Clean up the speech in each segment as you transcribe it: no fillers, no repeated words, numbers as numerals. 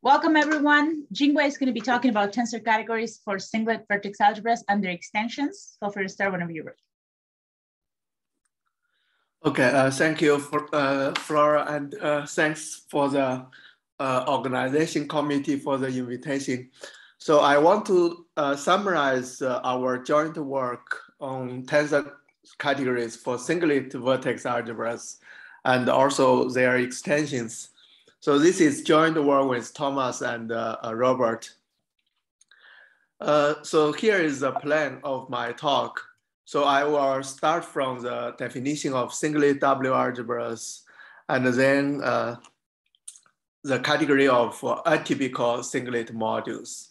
Welcome everyone. Jinwei is going to be talking about tensor categories for singlet vertex algebras and their extensions. Feel free to start whenever you're ready. Okay, thank you, Flora, and thanks for the organization committee for the invitation. So I want to summarize our joint work on tensor categories for singlet vertex algebras and also their extensions. So this is joint work with Thomas and Robert. So here is the plan of my talk. So I will start from the definition of singlet W algebras, and then the category of atypical singlet modules.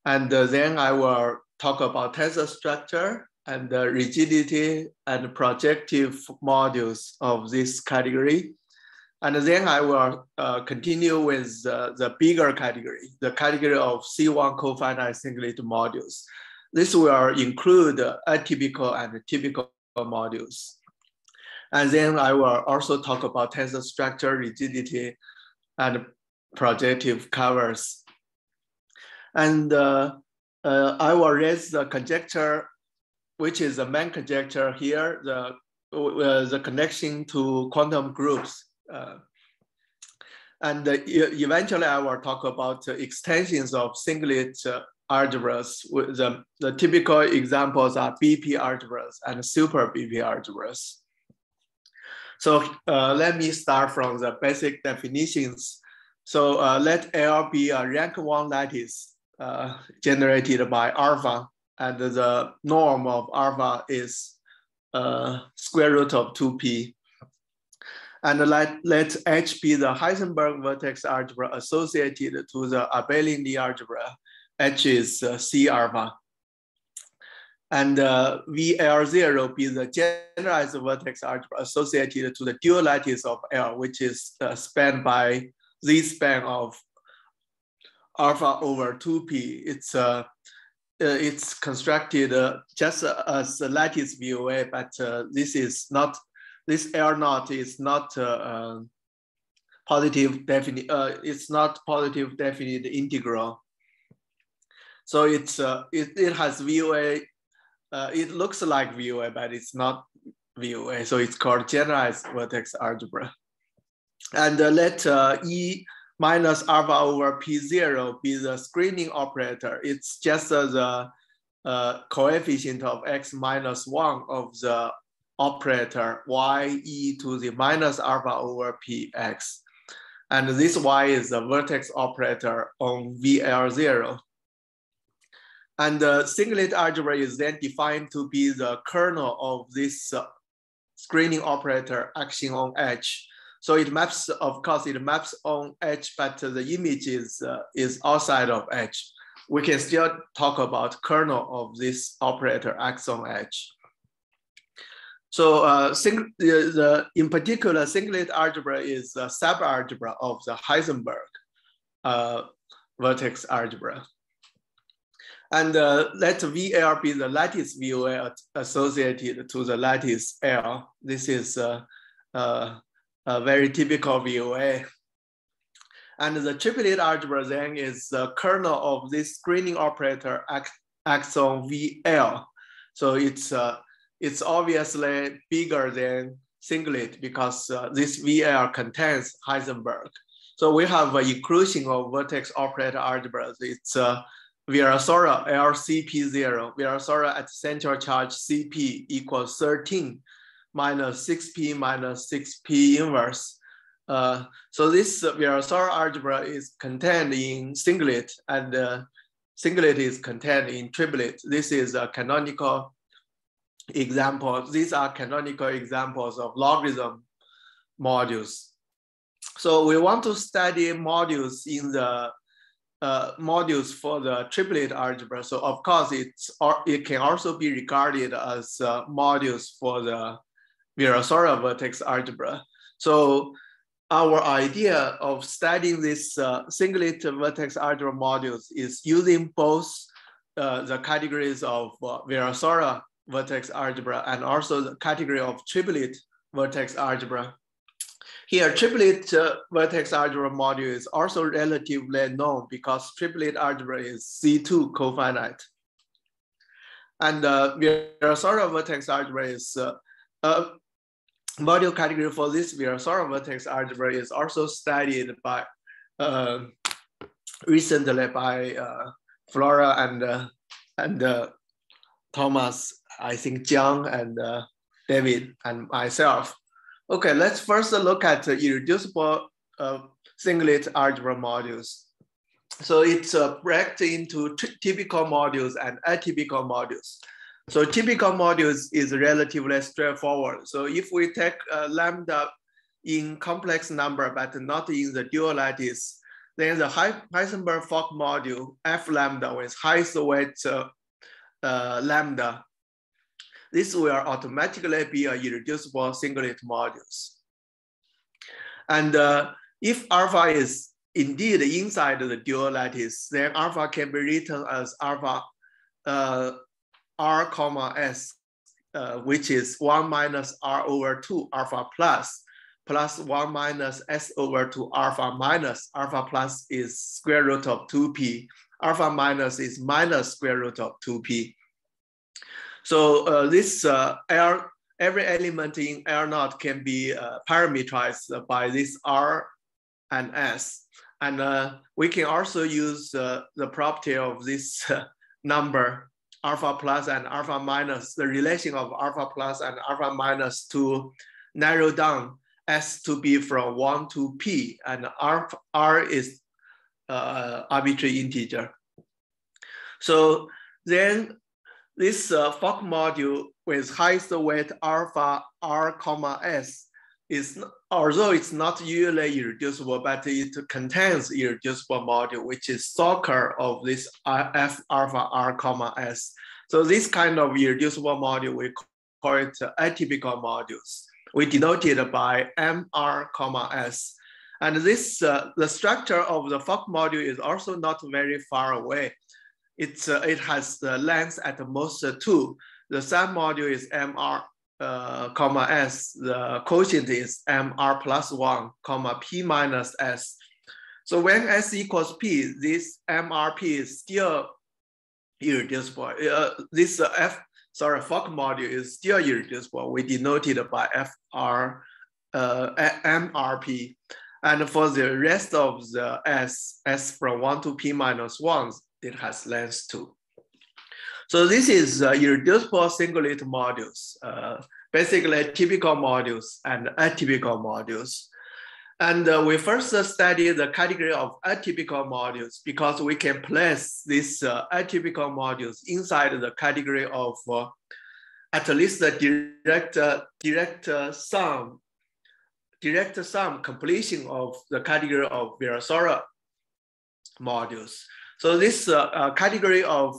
And then I will talk about tensor structure and the rigidity and projective modules of this category. And then I will continue with the bigger category, the category of C-cofinite singlet modules. This will include atypical and typical modules. And then I will also talk about tensor structure, rigidity, and projective covers. And I will raise the conjecture, which is the main conjecture here, the connection to quantum groups. And eventually I will talk about extensions of singlet algebras. With the typical examples are BP algebras and super BP algebras. So let me start from the basic definitions. So let L be a rank 1 lattice generated by alpha, and the norm of alpha is square root of 2p. And let H be the Heisenberg vertex algebra associated to the abelian Lie algebra. H is C alpha. And VL0 be the generalized vertex algebra associated to the dual lattice of L, which is spanned by Z span of alpha over 2p. It's constructed just as a lattice VOA, but this L naught is not positive definite. It's not positive definite integral. So it has VOA. It looks like VOA, but it's not VOA. So it's called generalized vertex algebra. And let E minus alpha over P0 be the screening operator. It's just the coefficient of x minus 1 of the operator ye to the minus alpha over px. And this y is the vertex operator on VL0. And the singlet algebra is then defined to be the kernel of this screening operator acting on H. So it maps, of course, it maps on H, but the image is outside of H. We can still talk about kernel of this operator acts on H. So in particular, singlet algebra is a subalgebra of the Heisenberg vertex algebra. And let VL be the lattice VOA associated to the lattice L. This is a very typical VOA. And the triplet algebra then is the kernel of this screening operator acts on VL. So it's obviously bigger than singlet because this VL contains Heisenberg. So we have an inclusion of vertex operator algebras. It's Virasoro LCP0, Virasoro at central charge CP equals 13 minus 6p minus 6p inverse. So this Virasoro algebra is contained in singlet, and singlet is contained in triplet. This is a canonical example. These are canonical examples of logarithm modules. So we want to study modules in the modules for the triplet algebra. So of course, it can also be regarded as modules for the Virasoro vertex algebra. So our idea of studying this singlet vertex algebra modules is using both the categories of Virasoro vertex algebra and also the category of triplet vertex algebra. Here, triplet vertex algebra module is also relatively known because triplet algebra is C2 cofinite. And Virasoro vertex algebra is module category for this Virasoro vertex algebra is also studied by recently by Flora and Thomas, I think Jiang and David and myself. Okay, let's first look at irreducible singlet algebra modules. So it's break into typical modules and atypical modules. So typical modules is relatively straightforward. So if we take lambda in complex number, but not in the dual lattice, then the Heisenberg-Fock module F lambda with highest weight lambda, this will automatically be a irreducible singlet modules. And if alpha is indeed inside the dual lattice, then alpha can be written as alpha r comma s, which is 1 minus r over 2 alpha plus 1 minus s over 2 alpha minus alpha plus is square root of 2p, alpha minus is minus square root of 2p. So this every element in R0 can be parameterized by this R and S. And we can also use the property of this number, alpha plus and alpha minus, the relation of alpha plus and alpha minus to narrow down S to be from 1 to P, and R is arbitrary integer. So then this Fock module with highest weight alpha R comma S is, although it's not usually irreducible, but it contains irreducible module, which is soccer of this F alpha R comma S. So this kind of irreducible module, we call it atypical modules. We denote it by MR comma S. And this, the structure of the Fock module is also not very far away. It has the length at the most 2. The sum module is MR comma S. The quotient is MR plus 1 comma P minus S. So when S equals P, this MRP is still irreducible. This Fock module is still irreducible. We denote it by FR MRP. And for the rest of the S from 1 to P minus 1, it has length 2. So this is irreducible singlet modules, basically typical modules and atypical modules. And we first studied the category of atypical modules because we can place these atypical modules inside the category of at least the direct sum completion of the category of Virasoro modules. So this category of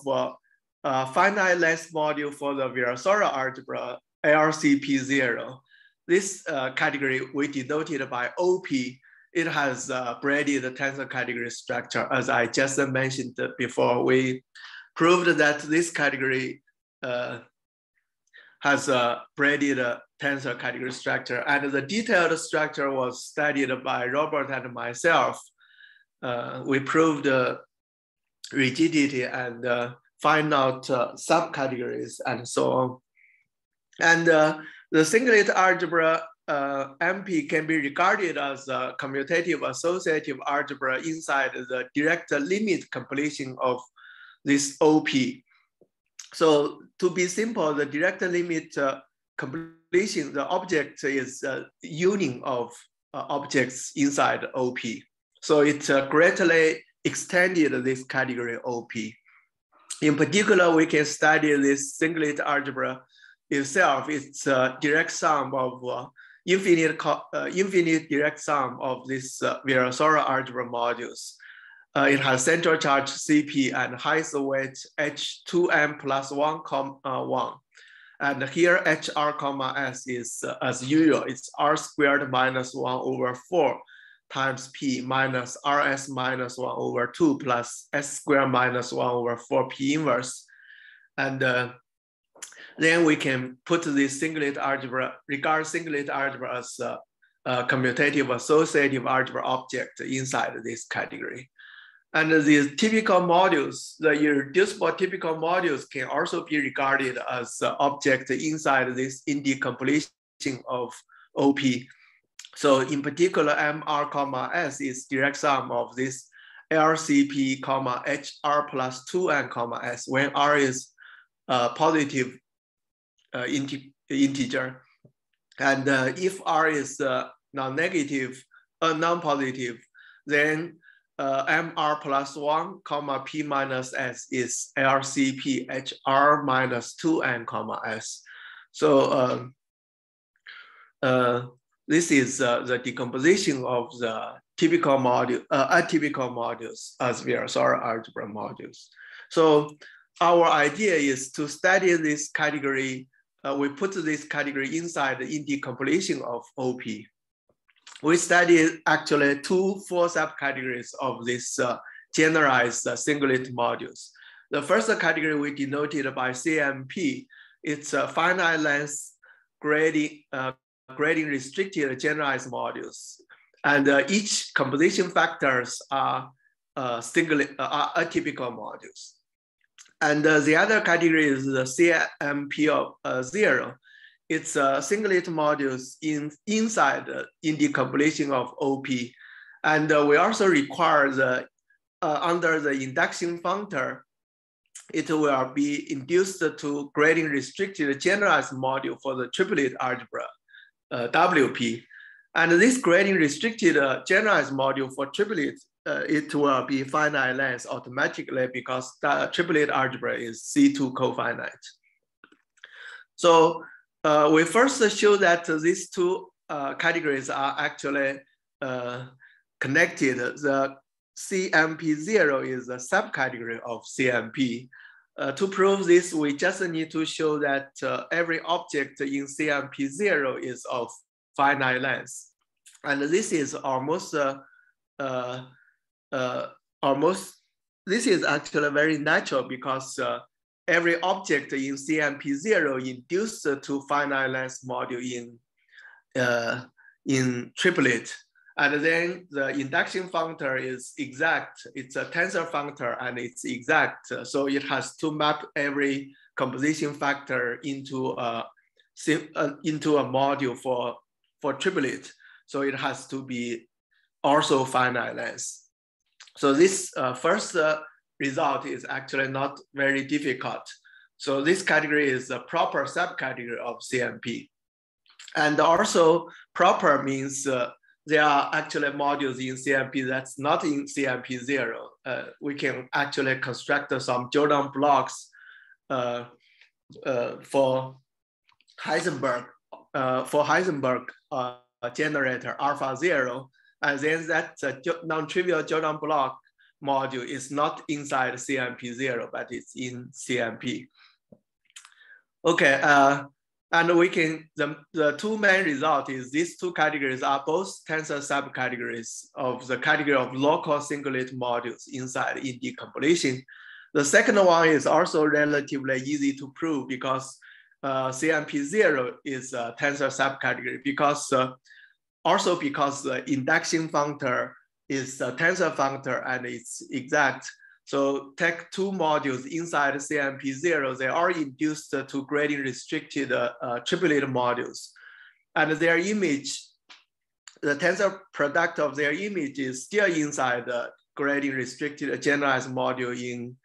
finite length module for the Virasoro algebra, LCP0, this category we denoted by OP. It has braided tensor category structure. As I just mentioned before, we proved that this category has a braided tensor category structure, and the detailed structure was studied by Robert and myself. We proved rigidity and find out subcategories and so on. And the singlet algebra MP can be regarded as a commutative associative algebra inside the direct limit completion of this OP. So to be simple, the direct limit completion, the object is union of objects inside OP. So it greatly extended this category OP. In particular, we can study this singlet algebra itself. It's a direct sum of infinite direct sum of this Virasoro algebra modules. It has central charge Cp and highest weight H2m plus 1, 1. And here HR comma S is as usual, it's R squared minus 1 over 4 times P minus RS minus 1 over 2 plus S squared minus 1 over 4 P inverse. And then we can put this singlet algebra, regard singlet algebra as commutative associative algebra object inside this category. And these typical modules, the irreducible typical modules can also be regarded as objects inside this indecompletion of OP. So in particular, MR comma S is direct sum of this LCP comma HR plus 2N comma S when R is positive integer. And if R is non-negative, non-positive, then MR plus 1 comma P minus S is LCP HR minus 2N comma S. So this is the decomposition of the typical module, atypical modules as Virasoro algebra modules. So our idea is to study this category. We put this category inside the indecompletion of OP. We studied actually two full subcategories of this generalized singlet modules. The first category we denoted by CMP. It's a finite length grading restricted generalized modules. And each composition factors are atypical modules. And the other category is the CMP of 0. It's singlet modules inside the indecompletion of OP. And we also require the, under the induction functor, it will be induced to grading restricted generalized module for the triplet algebra, WP. And this grading restricted generalized module for triplet, it will be finite length automatically because the triplet algebra is C2 cofinite. So we first show that these two categories are actually connected. The CMP0 is a subcategory of CMP. To prove this, we just need to show that every object in CMP0 is of finite length. And this is almost, this is actually very natural because every object in CMP0 induced to finite length module in triplet. And then the induction functor is exact. It's a tensor functor and it's exact. So it has to map every composition factor into a module for triplet. So it has to be also finite length. So this first result is actually not very difficult. So this category is a proper subcategory of CMP. And also proper means there are actually modules in CMP that's not in CMP0. We can actually construct some Jordan blocks for Heisenberg generator alpha 0. And then that non-trivial Jordan block module is not inside CMP0, but it's in CMP. Okay. And we can, the two main results is these two categories are both tensor subcategories of the category of local singlet modules inside indecompletion. The second one is also relatively easy to prove because CMP0 is a tensor subcategory because also because the induction functor is a tensor functor and it's exact. So take two modules inside CMP0, they are induced to grading restricted triplet modules. And their image, the tensor product of their image is still inside the grading restricted generalized module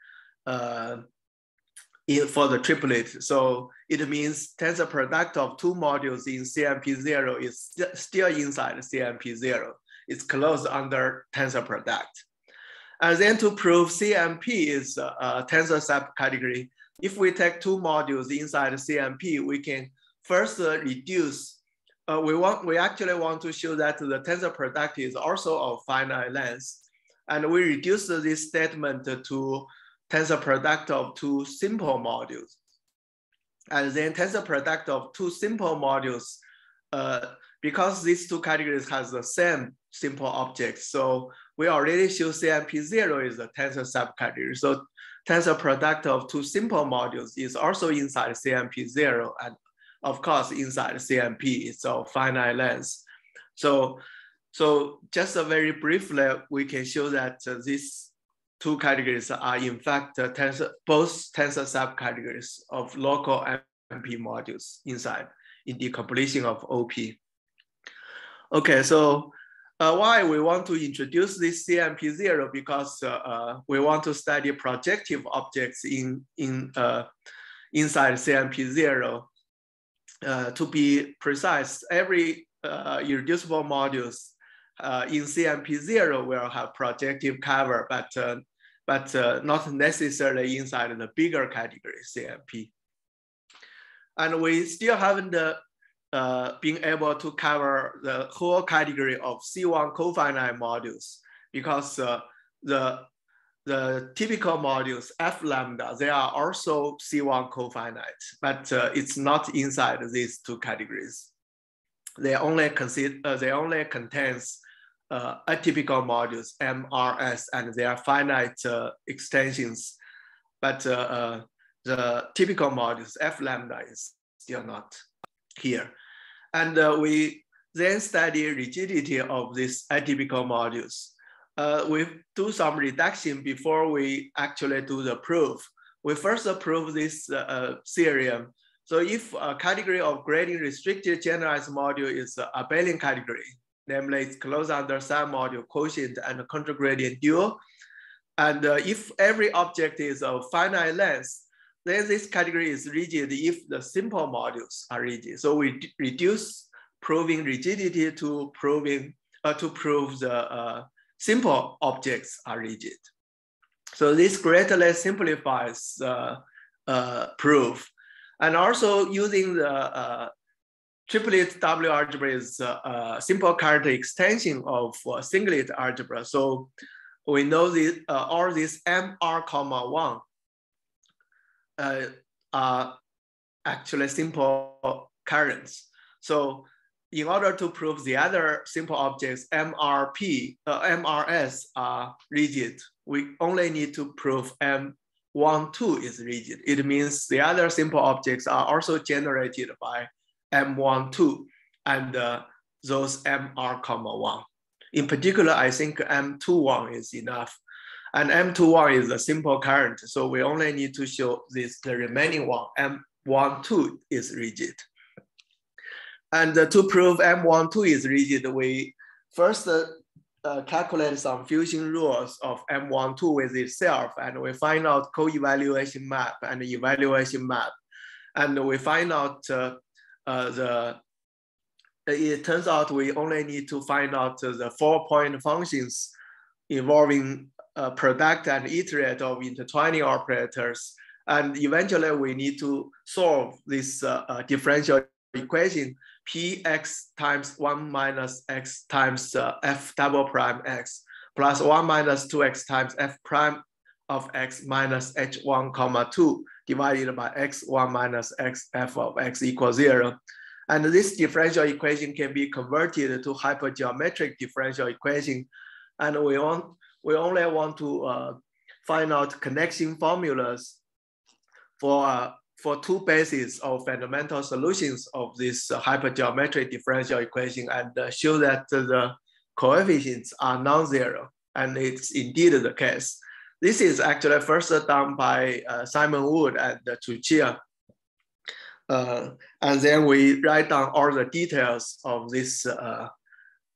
for the triplet. So it means tensor product of two modules in CMP0 is still inside CMP0. It's closed under tensor product. And then to prove CMP is a tensor subcategory, if we take two modules inside CMP, we can first reduce. We actually want to show that the tensor product is also of finite length. And we reduce this statement to tensor product of two simple modules. And then tensor product of two simple modules, because these two categories has the same simple objects. So we already show CMP0 is a tensor subcategory. So tensor product of two simple modules is also inside CMP0. And of course, inside CMP, it's of finite length. So just very briefly, we can show that these two categories are in fact both tensor subcategories of local MP modules inside in decomposition of OP. Okay, so why we want to introduce this CMP0? Because we want to study projective objects inside CMP0. To be precise, every irreducible modules in CMP0 will have projective cover, but not necessarily inside the bigger category CMP. And we still haven't been able to cover the whole category of C1 cofinite modules because the typical modules F lambda, they are also C1 cofinite, but it's not inside these two categories. They only contains atypical modules MRS and their finite extensions, but the typical modules F lambda is still not here. And we then study rigidity of these atypical modules. We do some reduction before we actually do the proof. We first prove this theorem. So if a category of gradient restricted generalized module is a abelian category, namely it's closed under some module quotient and contragradient dual, and if every object is of finite length, then this category is rigid if the simple modules are rigid. So we reduce proving rigidity to prove the simple objects are rigid. So this greatly simplifies proof. And also using the triplet W algebra is a simple character extension of singlet algebra. So we know that all these MR, 1 are actually simple currents. So in order to prove the other simple objects, MRS are rigid, we only need to prove M12 is rigid. It means the other simple objects are also generated by M12 and those MR, 1. In particular, I think M21 is enough. And M21 is a simple current, so we only need to show this, the remaining one, M12 is rigid. And to prove M12 is rigid, we first calculate some fusion rules of M12 with itself, and we find out co-evaluation map and evaluation map. And we find out it turns out we only need to find out the 4-point functions involving product and iterate of intertwining operators. And eventually we need to solve this differential equation Px times 1 minus x times f double prime x plus 1 minus 2x times f prime of x minus h1 comma 2 divided by x1 minus x f of x equals 0. And this differential equation can be converted to hypergeometric differential equation. And we only want to find out connection formulas for two bases of fundamental solutions of this hypergeometric differential equation and show that the coefficients are non-zero. And it's indeed the case. This is actually first done by Simon Wood and Chuchia. And then we write down all the details of this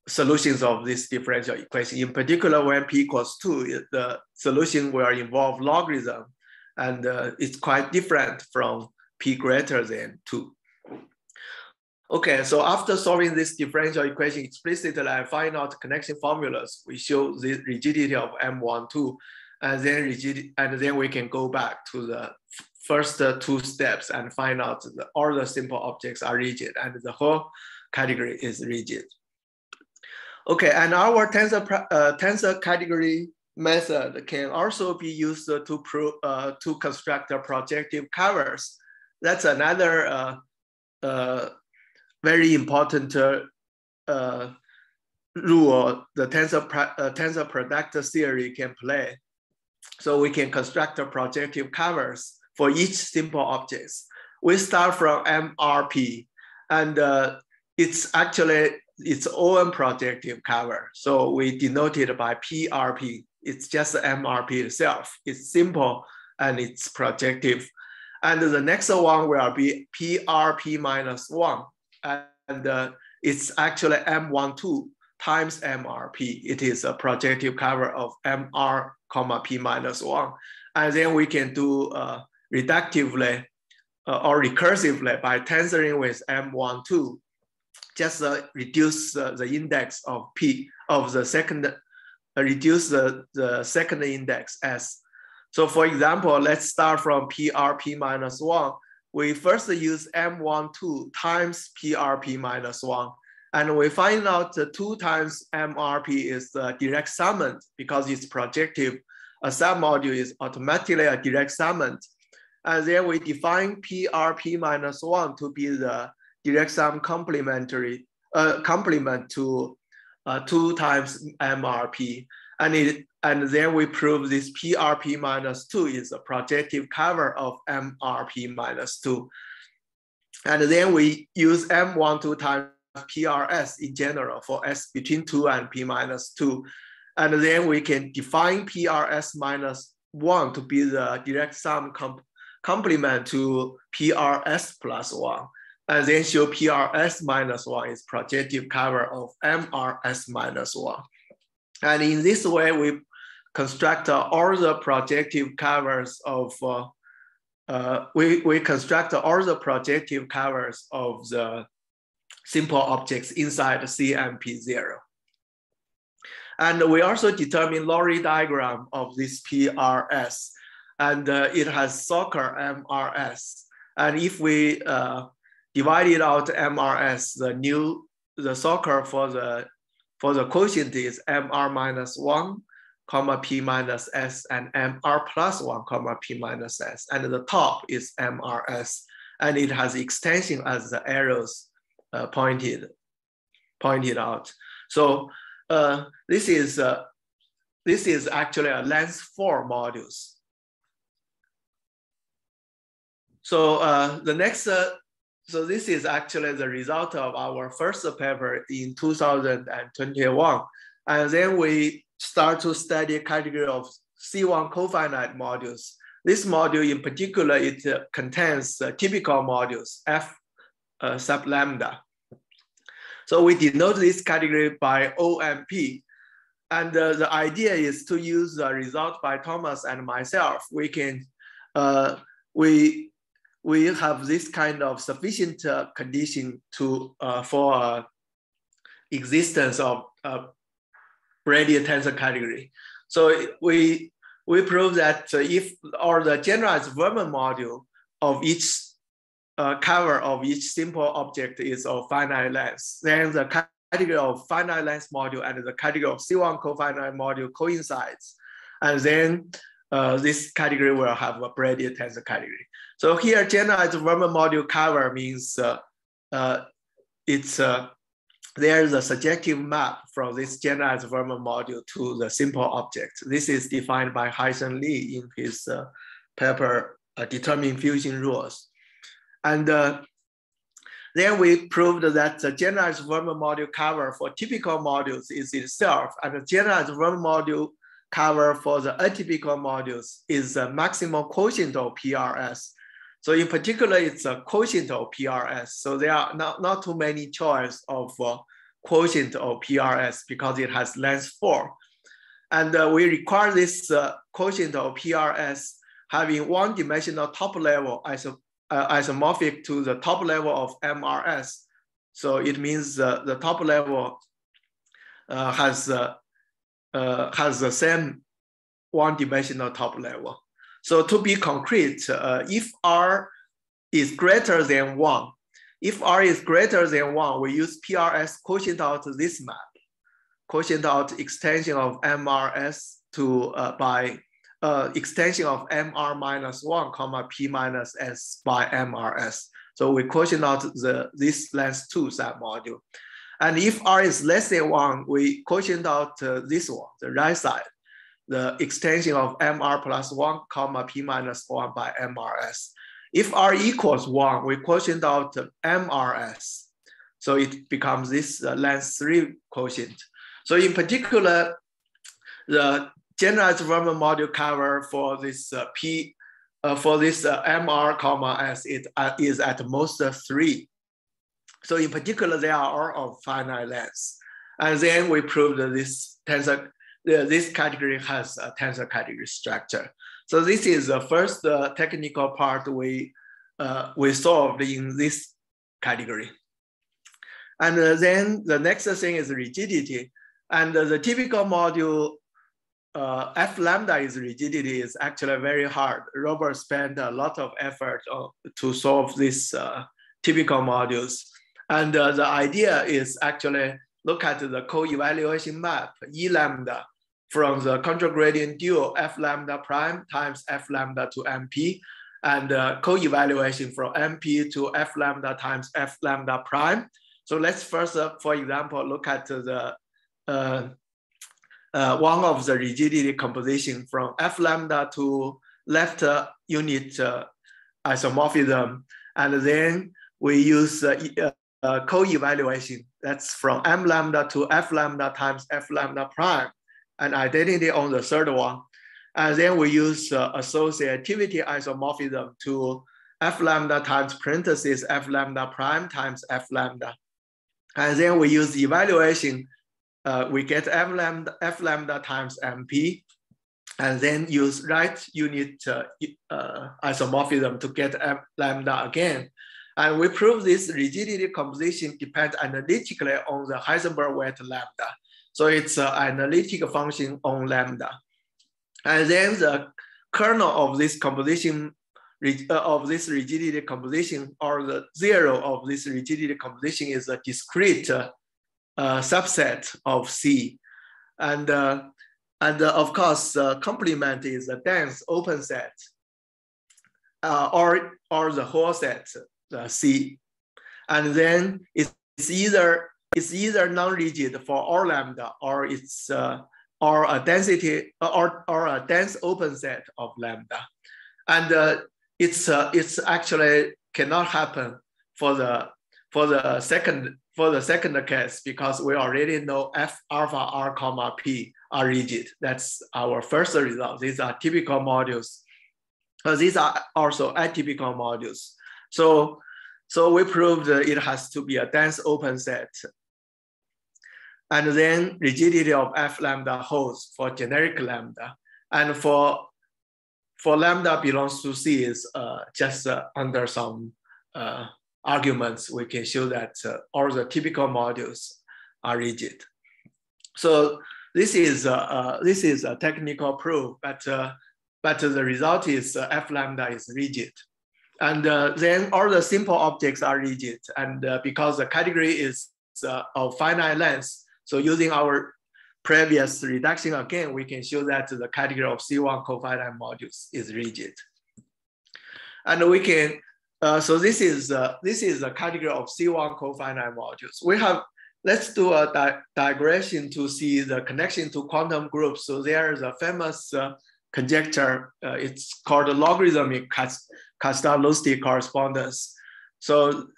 solutions of this differential equation. In particular, when p equals 2, the solution will involve logarithm, and it's quite different from p greater than 2. Okay, so after solving this differential equation explicitly, I find out connection formulas. We show the rigidity of M12, and then we can go back to the first 2 steps and find out that all the simple objects are rigid and the whole category is rigid. Okay, and our tensor category method can also be used to construct projective covers. That's another very important role the tensor product theory can play. So we can construct projective covers for each simple objects. We start from MRP, and it's actually its own projective cover. So we denote it by PRP. It's just the MRP itself. It's simple and it's projective. And the next one will be PRP minus 1. And it's actually M12 times MRP. It is a projective cover of MR comma P minus 1. And then we can do reductively or recursively by tensoring with M12. Just reduce the index of P of the second, reduce the second index S. So for example, let's start from PRP minus 1. We first use M12 times PRP minus 1. And we find out 2 times MRP is the direct summand because it's projective. A submodule is automatically a direct summand. And then we define PRP minus 1 to be the direct sum complement to 2 times MRP. And then we prove this PRP minus 2 is a projective cover of MRP minus 2. And then we use M12 times PRS in general for S between 2 and P minus 2. And then we can define PRS minus 1 to be the direct sum complement to PRS plus 1. And then show PRS minus 1 is projective cover of MRS minus 1. And in this way, we construct all the projective covers of, we construct all the projective covers of the simple objects inside C and P0. And we also determine Lorry diagram of this PRS. And it has soccer MRS. And if we divided out MRS, the soccer for the quotient is MR minus 1, comma P minus S, and MR plus 1, comma P minus S. And the top is MRS. And it has extension as the arrows pointed out. So this is actually a length 4 modules. So the next, so this is actually the result of our first paper in 2021. And then we start to study a category of C-cofinite modules. This module in particular, it contains typical modules, F sub lambda. So we denote this category by OMP. And the idea is to use the result by Thomas and myself. We can, we have this kind of sufficient condition to for existence of radial tensor category. So we prove that if or the generalized Verman module of each cover of each simple object is of finite length, then the category of finite length module and the category of C-cofinite module coincides, and then this category will have a radial tensor category. So here, generalized Verman module cover means there's a surjective map from this generalized Verman module to the simple object. This is defined by Hyson Lee in his paper, Determining Fusion Rules. And then we proved that the generalized Verman module cover for typical modules is itself, and the generalized Verman module cover for the atypical modules is the maximum quotient of PRS. So in particular, it's a quotient of PRS. So there are not too many choice of quotient of PRS because it has length 4. And we require this quotient of PRS having one-dimensional top level isomorphic to the top level of MRS. So it means the top level has the same one-dimensional top level. So to be concrete, if R is greater than 1, if R is greater than 1, we use PRS quotient out this map, quotient out extension of MRS to by extension of MR minus 1, comma P minus S by MRS. So we quotient out this length 2 submodule. And if R is less than 1, we quotient out this one, the right side, the extension of MR plus 1, comma P minus 1 by MRS. If R equals 1, we quotient out MRS So it becomes this length 3 quotient. So in particular, the generalized Verma module cover for this MR comma S is at most 3. So in particular, they are all of finite length. And then we proved that this category has a tensor category structure. So this is the first technical part we solved in this category. And then the next thing is rigidity. And the typical module F lambda is rigidity is actually very hard. Robert spent a lot of effort to solve these typical modules. And the idea is actually look at the co-evaluation map, E lambda, from the control gradient dual F lambda prime times F lambda to MP, and co-evaluation from MP to F lambda times F lambda prime. So let's first, for example, look at the one of the rigidity composition from F lambda to left unit isomorphism. And then we use co-evaluation. That's from M lambda to F lambda times F lambda prime, and identity on the third one. And then we use associativity isomorphism to F lambda times parentheses F lambda prime times F lambda. And then we use evaluation. We get F lambda times MP, and then use right unit isomorphism to get F lambda again. And we prove this rigidity composition depends analytically on the Heisenberg weight lambda. So it's an analytic function on lambda. And then the kernel of this composition, of this rigidity composition, or the zero of this rigidity composition is a discrete subset of C. And of course, complement is a dense open set, or the whole set, the C. And then it's either non-rigid for all lambda, or it's or a density or a dense open set of lambda. And it's actually cannot happen for the second case, because we already know F alpha R comma P are rigid. That's our first result. These are typical modules. These are also atypical modules. So we proved it has to be a dense open set. And then rigidity of F lambda holds for generic lambda. And for lambda belongs to C is just under some arguments, we can show that all the typical modules are rigid. So this is a technical proof, but the result is F lambda is rigid. And then all the simple objects are rigid. And because the category is of finite length, so using our previous reduction again, we can show that the category of C1 cofinite modules is rigid. And we can, so this is the category of C1 cofinite modules. We have, let's do a digression to see the connection to quantum groups. So there is a famous conjecture, it's called the logarithmic Kastalusty correspondence. So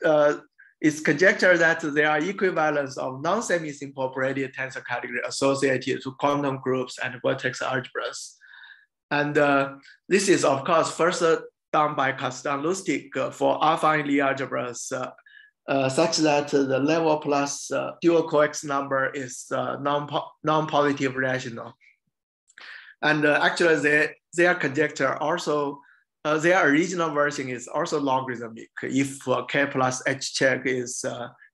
it's conjecture that there are equivalents of non-semi-simple braided tensor category associated to quantum groups and vertex algebras. And this is, of course, first done by Kastalusty for affine Lie algebras, such that the level plus dual coax number is non-positive rational. And actually, their conjecture also, their original version is also logarithmic if k plus h check is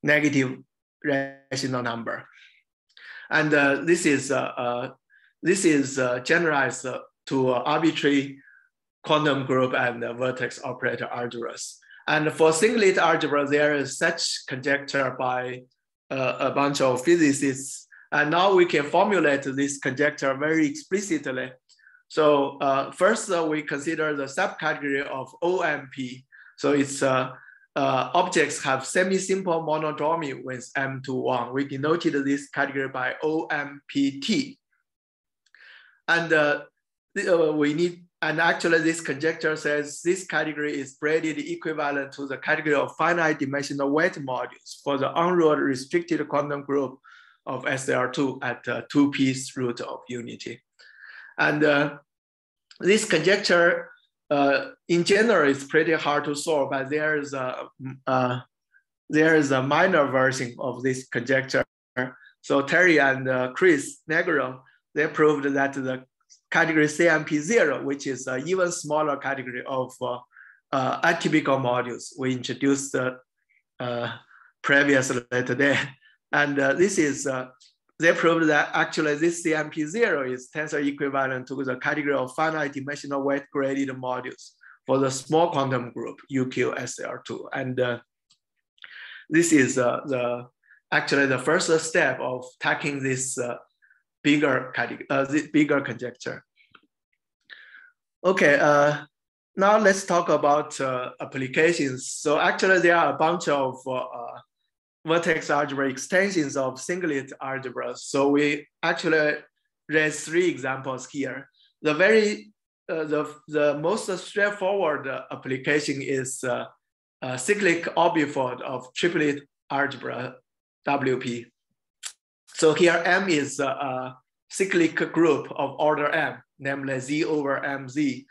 negative rational number. And this is generalized to arbitrary quantum group and vertex operator algebras. And for singlet algebra, there is such conjecture by a bunch of physicists. And now we can formulate this conjecture very explicitly. So first, we consider the subcategory of OMP. So it's objects have semi-simple monodromy with M to 1. We denoted this category by OMPT. And we need and actually this conjecture says this category is braided equivalent to the category of finite dimensional weight modules for the unruled restricted quantum group of SR2 at 2p root of unity. And this conjecture in general is pretty hard to solve, but there is a minor version of this conjecture. So Terry and Chris Negro, they proved that the category CMP0, which is an even smaller category of atypical modules we introduced previously today. And this is, they proved that actually this CMP0 is tensor equivalent to the category of finite dimensional weight graded modules for the small quantum group UQ-SR2. And this is actually the first step of tackling this bigger conjecture. Okay, now let's talk about applications. So actually there are a bunch of vertex algebra extensions of singlet algebras. So we actually raised 3 examples here. The most straightforward application is cyclic obifold of triplet algebra WP. So here M is a cyclic group of order M, namely Z over MZ.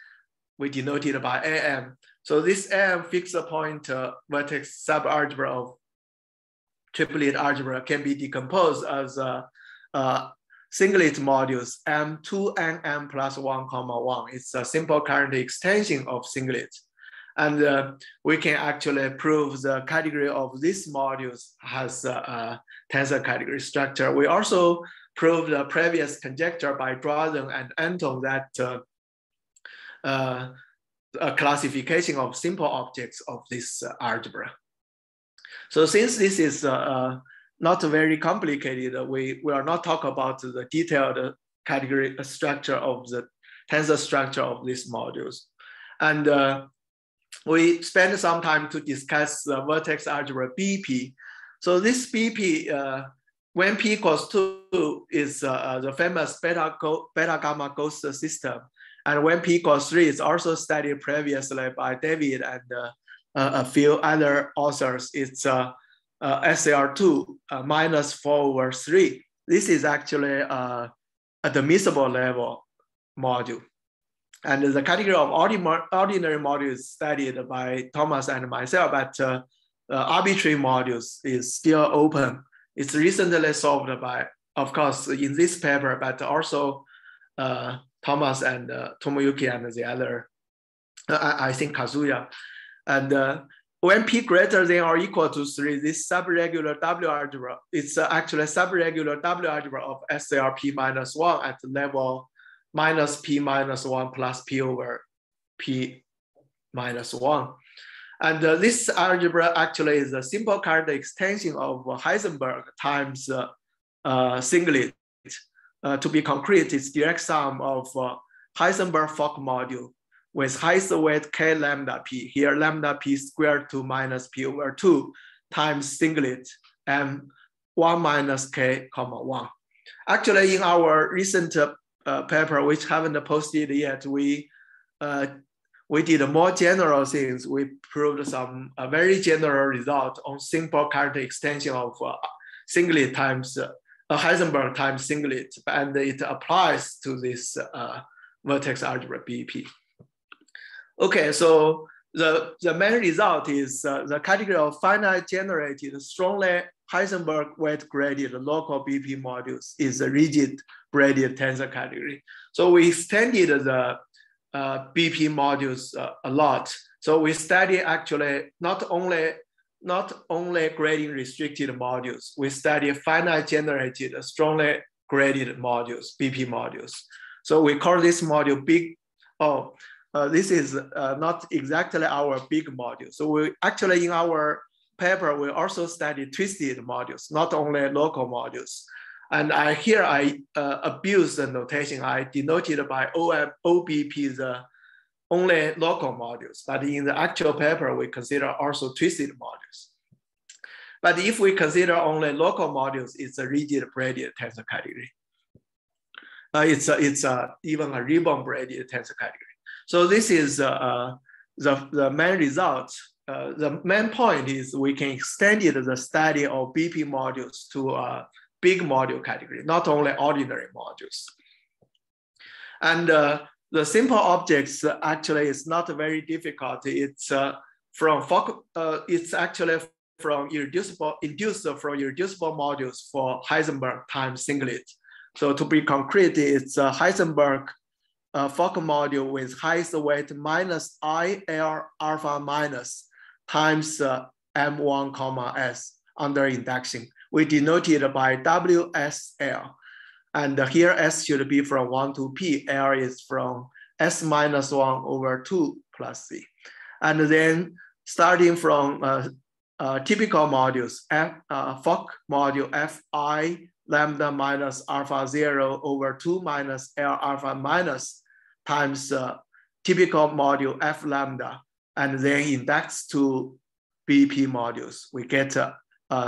We denoted by AM. So this AM fixed point vertex subalgebra of triplet algebra can be decomposed as singlet modules M2NM plus 1, 1. It's a simple current extension of singlet. And we can actually prove the category of these modules has a tensor category structure. We also proved the previous conjecture by Drazen and Anton that a classification of simple objects of this algebra. So since this is not very complicated, we will not talk about the detailed category structure of the tensor structure of these modules. And we spent some time to discuss the vertex algebra BP. So this BP, when P equals 2 is the famous beta gamma ghost system. And when P equals 3 is also studied previously by David and a few other authors. It's SR2 minus 4/3. This is actually a admissible level module. And the category of ordinary modules is studied by Thomas and myself, but arbitrary modules is still open. It's recently solved by, of course, in this paper, but also Thomas and Tomoyuki and the other, I think Kazuya. And when P greater than or equal to 3, this subregular W algebra, it's actually subregular W algebra of SRP minus 1 at level minus P minus 1 plus P over P minus 1. And this algebra actually is a simple current extension of Heisenberg times singlet. To be concrete, it's direct sum of Heisenberg-Fock module with highest weight K lambda P. Here lambda P squared to minus P over 2 times singlet M 1 minus K, 1. Actually, in our recent paper, which haven't posted yet, we did more general things. We proved some very general result on simple current extension of singlet times Heisenberg times singlet, and it applies to this vertex algebra BP. Okay, so the main result is the category of finite generated strongly Heisenberg weight graded local BP modules is a rigid braided tensor category. So we extended the BP modules a lot. So we study actually not only grading restricted modules, we study finite generated strongly graded modules, BP modules. So we call this module big. This is not exactly our big module. So we actually in our paper, we also study twisted modules, not only local modules. And here I abuse the notation. I denoted by OBP the only local modules, but in the actual paper, we consider also twisted modules. But if we consider only local modules, it's a rigid braided tensor category. It's even a ribbon braided tensor category. So this is the main result. The main point is we can extend the study of BP modules to a big module category, not only ordinary modules. And the simple objects actually is not very difficult. It's it's actually from induced from irreducible modules for Heisenberg times singlet. So to be concrete, it's a Heisenberg Fock module with highest weight minus IL alpha minus times M1 comma S under induction. We denote it by WSL. And here S should be from 1 to P. L is from S minus 1 over 2 plus C. And then starting from typical modules, Fock module Fi lambda minus alpha 0 over 2 minus L alpha minus times typical module F lambda, and then index to BP modules, we get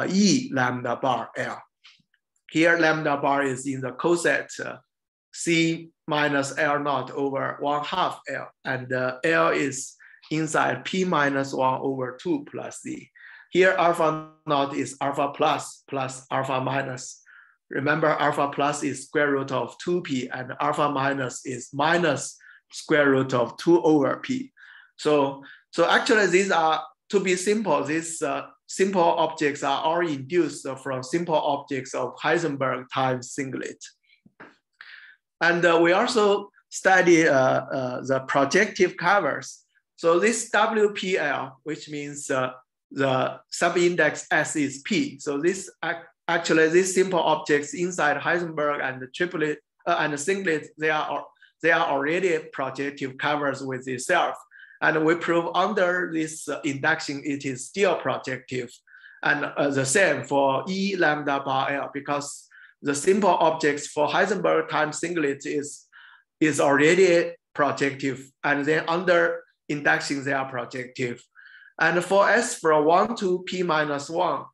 E lambda bar L. Here lambda bar is in the coset C minus L naught over 1/2 L, and L is inside P minus 1 over 2 plus Z. Here alpha naught is alpha plus alpha minus. Remember, alpha plus is square root of 2P, and alpha minus is minus square root of 2 over P. So actually these are, to be simple, these simple objects are all induced from simple objects of Heisenberg times singlet. And we also study the projective covers. So this WPL, which means the subindex S is P. So this actually, these simple objects inside Heisenberg and the triplet and the singlet, they are already projective covers with itself. And we prove under this induction, it is still projective. And the same for E lambda bar L, because the simple objects for Heisenberg times singlet is already projective. And then under induction, they are projective. And for S from 1 to P minus 1,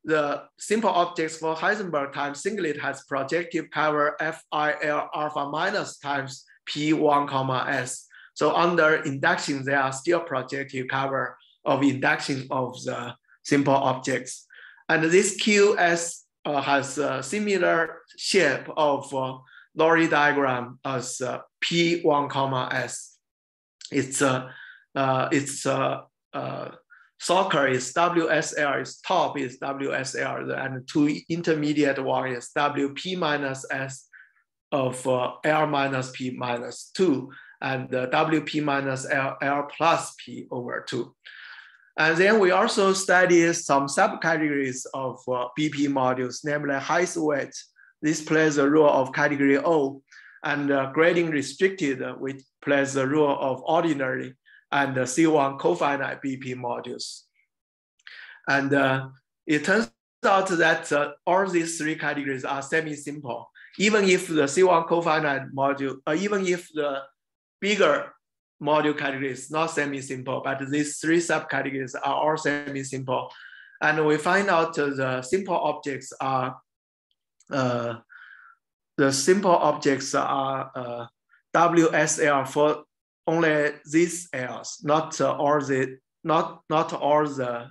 the simple objects for Heisenberg times singlet has projective cover FIL alpha minus times P1 comma S. So under induction, they are still projective cover of induction of the simple objects. And this QS has a similar shape of Lorry diagram as P1 comma S. Soccer is WSL, is top is WSL, and two intermediate one is WP minus S of L minus P minus 2, and WP minus L plus P over 2. And then we also study some subcategories of BP modules, namely highest weight. This plays the role of category O, and grading restricted, which plays the role of ordinary, and C1 cofinite BP modules. And it turns out that all these three categories are semi-simple. Even if the C1 cofinite module, even if the bigger module category is not semi-simple, but these three subcategories are all semi-simple. And we find out the simple objects are WSL for only these L's, not all the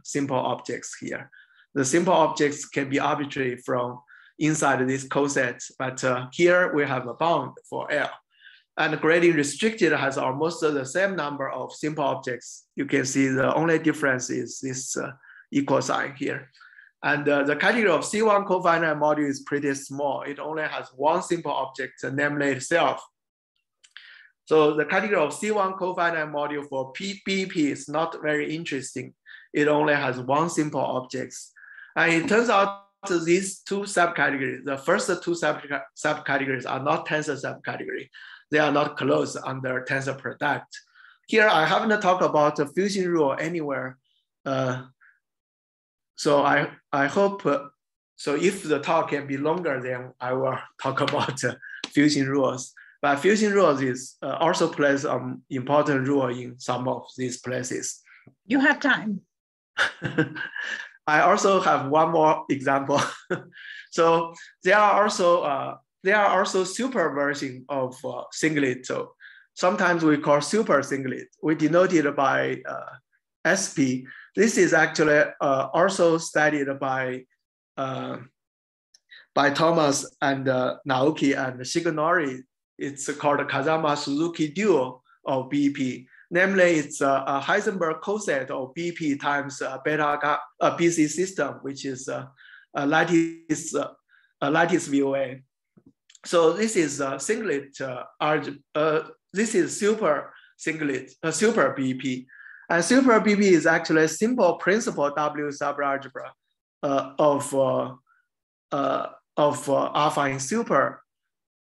simple objects here. The simple objects can be arbitrary from inside this coset, but here we have a bound for L. And grading restricted has almost the same number of simple objects. You can see the only difference is this equal sign here. And the category of C1 cofinite module is pretty small. It only has one simple object, namely itself. So the category of C1 cofinite module for BP is not very interesting. It only has one simple object. And it turns out these two subcategories, the first two subcategories are not tensor subcategory. They are not closed under tensor product. Here, I haven't talked about the fusion rule anywhere. So I hope, so if the talk can be longer, then I will talk about fusion rules. But fusion rules is also plays an important role in some of these places. You have time. I also have one more example. So there are also super version of singlet. So sometimes we call super singlet. We denote it by SP. This is actually also studied by Thomas and Naoki and Shigenori. It's called Kazama-Suzuki duo of BP. Namely, it's a Heisenberg coset of BP times beta BC system, which is a lattice VOA. So this is singlet this is super singlet, super BP. And super BP is actually a simple principal W subalgebra of alpha in super,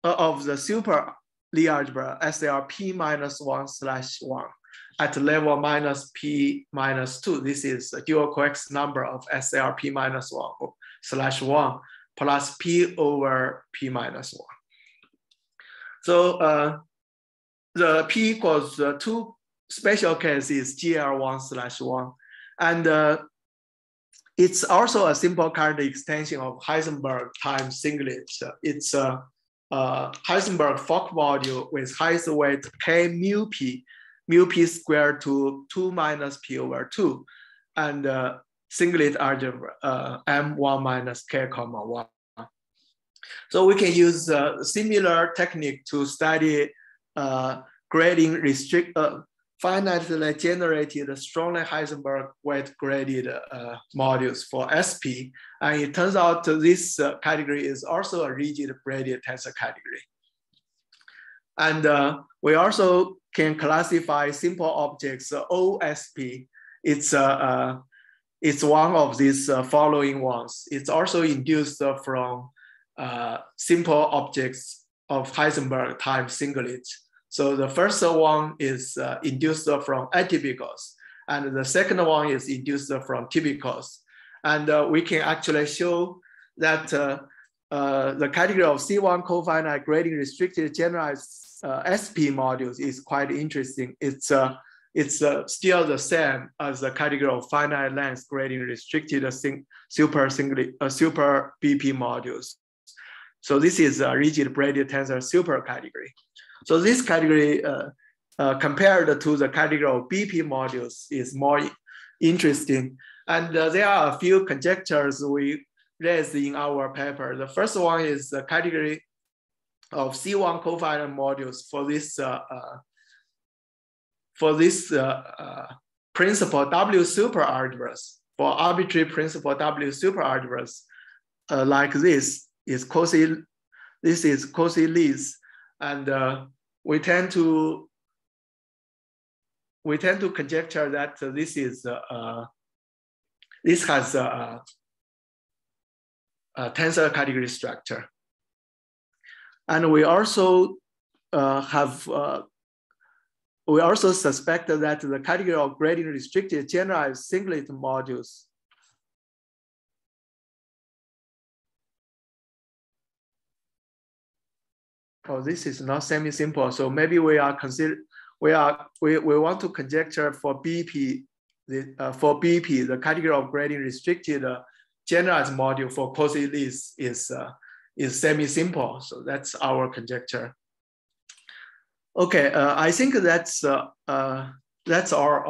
of the super Lie algebra SLR P-1/1 at level minus P-2. This is a dual coax number of SLR P-1/1 plus P over P-1. So the P equals two special cases GL1/1. And it's also a simple current extension of Heisenberg times singlet. It's a Heisenberg Fock module with highest weight K mu P squared to 2 minus P over 2. And singlet algebra M1 minus K comma 1. So we can use a similar technique to study grading finitely generated strongly Heisenberg weight graded modules for SP. And it turns out this category is also a rigid braided tensor category. And we also can classify simple objects OSP. It's one of these following ones. It's also induced from simple objects of Heisenberg times singlet. So the first one is induced from atypicals, and the second one is induced from typicals. And we can actually show that the category of C1 cofinite grading restricted generalized SP modules is quite interesting. It's still the same as the category of finite length grading restricted super BP modules. So this is a rigid braided tensor super category. So this category compared to the category of BP modules is more interesting. And there are a few conjectures we raised in our paper. The first one is the category of C1 cofinite modules for this principal W super algebras, for arbitrary principal W super algebras like this is this is Cauchy-Lees, and we tend to conjecture that this has a tensor category structure, and we also suspect that the category of grading restricted generalized singlet modules this is not semi-simple. So maybe we want to conjecture for BP, the category of grading restricted generalized module for Cauchy-Lees is semi-simple. So that's our conjecture. Okay, I think that's all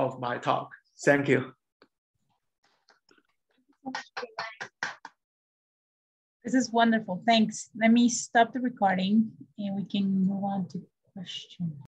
of my talk. Thank you. This is wonderful. Thanks. Let me stop the recording and we can move on to questions.